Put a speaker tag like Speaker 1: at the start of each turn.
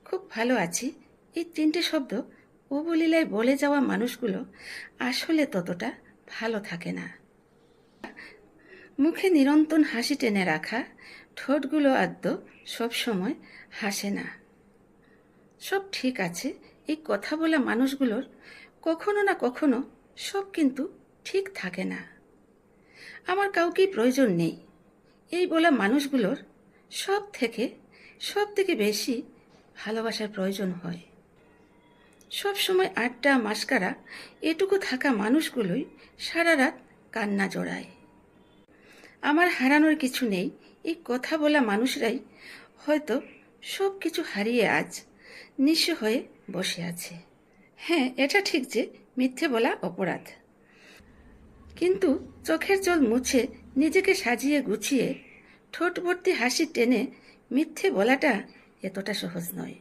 Speaker 1: খুব ভালো আছি, এই তিনটে শব্দ অবলীলায় বলে যাওয়া মানুষগুলো আসলে ততটা ভালো থাকে না। মুখে নিরন্তর হাসি টেনে রাখা ঠোঁটগুলো আদৌ সবসময় হাসে না। সব ঠিক আছে, এই কথা বলা মানুষগুলোর কখনো না কখনো সব কিন্তু ঠিক থাকে না। আমার কাউকেই প্রয়োজন নেই, এই বলা মানুষগুলোর সব থেকে বেশি ভালোবাসার প্রয়োজন হয়। সব সময় আড্ডা মাস্কারা এটুকু থাকা মানুষগুলোই সারা রাত কান্না জড়ায়। আমার হারানোর কিছু নেই, এই কথা বলা মানুষরাই হয়তো সব কিছু হারিয়ে আজ নিঃস্ব হয়ে বসে আছে। হ্যাঁ, এটা ঠিক যে মিথ্যে বলা অপরাধ, কিন্তু চোখের জল মুছে নিজেকে সাজিয়ে গুছিয়ে ঠোঁট ভর্তি হাসি টেনে মিথ্যে বলাটা এতটা সহজ নয়।